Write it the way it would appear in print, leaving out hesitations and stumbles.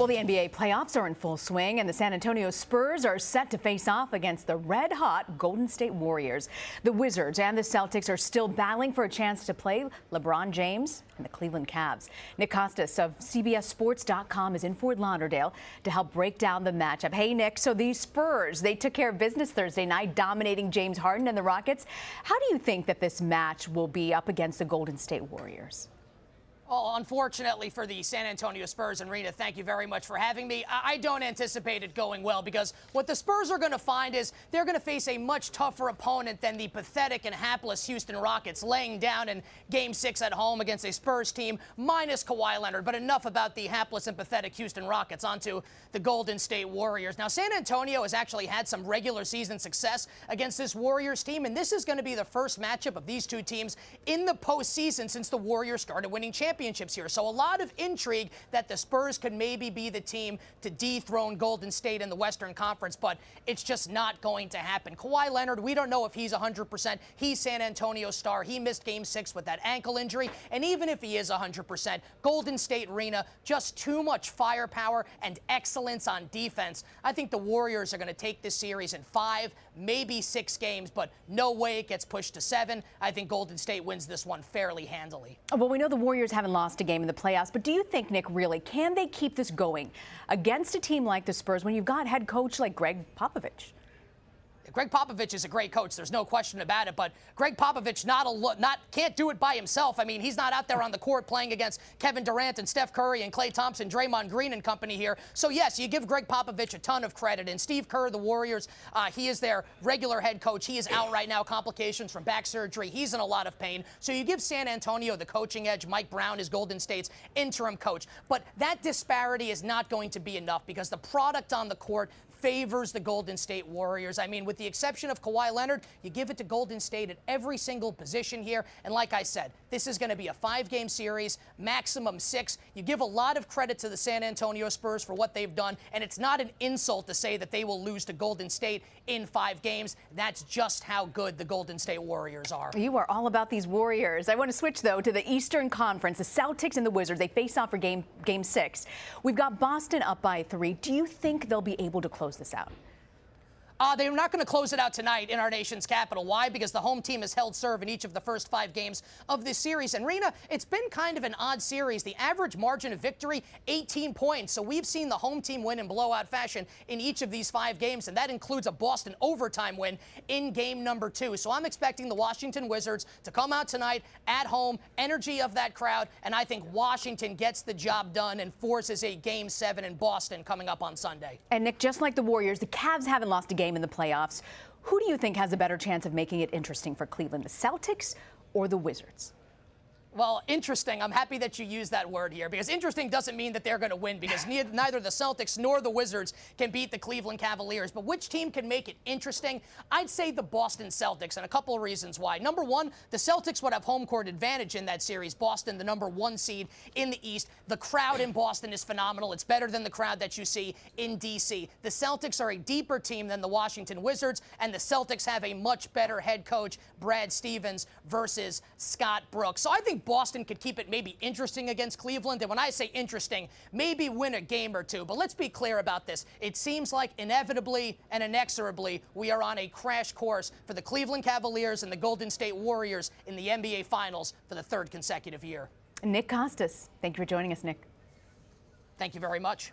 Well, the NBA playoffs are in full swing, and the San Antonio Spurs are set to face off against the red-hot Golden State Warriors. The Wizards and the Celtics are still battling for a chance to play LeBron James and the Cleveland Cavs. Nick Kostos of CBSSports.com is in Fort Lauderdale to help break down the matchup. Hey, Nick, so these Spurs, they took care of business Thursday night, dominating James Harden and the Rockets. How do you think that this match will be up against the Golden State Warriors? Well, unfortunately for the San Antonio Spurs, and Rena, thank you very much for having me. I don't anticipate it going well because what the Spurs are going to find is they're going to face a much tougher opponent than the pathetic and hapless Houston Rockets, laying down in Game 6 at home against a Spurs team minus Kawhi Leonard. But enough about the hapless and pathetic Houston Rockets. Onto the Golden State Warriors. Now, San Antonio has actually had some regular season success against this Warriors team, and this is going to be the first matchup of these two teams in the postseason since the Warriors started winning championships here. So a lot of intrigue that the Spurs could maybe be the team to dethrone Golden State in the Western Conference, but it's just not going to happen. Kawhi Leonard, we don't know if he's 100%. He's San Antonio's star. He missed Game 6 with that ankle injury. And even if he is 100%, Golden State Arena, just too much firepower and excellence on defense. I think the Warriors are going to take this series in 5, maybe 6 games, but no way it gets pushed to 7. I think Golden State wins this one fairly handily. Well, we know the Warriors haven't lost a game in the playoffs, but do you think, Nick, really, can they keep this going against a team like the Spurs when you've got head coach like Greg Popovich? Greg Popovich is a great coach. There's no question about it. But Greg Popovich can't do it by himself. I mean, he's not out there on the court playing against Kevin Durant and Steph Curry and Klay Thompson, Draymond Green and company here. So, yes, you give Greg Popovich a ton of credit. And Steve Kerr, the Warriors, he is their regular head coach. He is out right now, complications from back surgery. He's in a lot of pain. So you give San Antonio the coaching edge. Mike Brown is Golden State's interim coach. But that disparity is not going to be enough because the product on the court favors the Golden State Warriors. I mean, with the exception of Kawhi Leonard, you give it to Golden State at every single position here. And like I said, this is going to be a 5-game series, maximum 6. You give a lot of credit to the San Antonio Spurs for what they've done, and it's not an insult to say that they will lose to Golden State in 5 games. That's just how good the Golden State Warriors are. You are all about these Warriors. I want to switch, though, to the Eastern Conference. The Celtics and the Wizards, they face off for Game 6. We've got Boston up by 3. Do you think they'll be able to close this out? They're not going to close it out tonight in our nation's capital. Why? Because the home team has held serve in each of the first 5 games of this series. And, Rena, it's been kind of an odd series. The average margin of victory, 18 points. So we've seen the home team win in blowout fashion in each of these 5 games, and that includes a Boston overtime win in game number 2. So I'm expecting the Washington Wizards to come out tonight at home, energy of that crowd, and I think Washington gets the job done and forces a Game 7 in Boston coming up on Sunday. And, Nick, just like the Warriors, the Cavs haven't lost a game in the playoffs. Who do you think has a better chance of making it interesting for Cleveland, the Celtics or the Wizards? Well, interesting. I'm happy that you used that word here because interesting doesn't mean that they're going to win because neither the Celtics nor the Wizards can beat the Cleveland Cavaliers. But which team can make it interesting? I'd say the Boston Celtics, and a couple of reasons why. Number one, the Celtics would have home court advantage in that series. Boston, the number 1 seed in the East. The crowd in Boston is phenomenal. It's better than the crowd that you see in D.C. The Celtics are a deeper team than the Washington Wizards, and the Celtics have a much better head coach, Brad Stevens, versus Scott Brooks. So I think Boston could keep it maybe interesting against Cleveland. And when I say interesting, maybe win a game or 2. But let's be clear about this. It seems like inevitably and inexorably we are on a crash course for the Cleveland Cavaliers and the Golden State Warriors in the NBA Finals for the 3rd consecutive year. Nick Kostos, thank you for joining us, Nick. Thank you very much.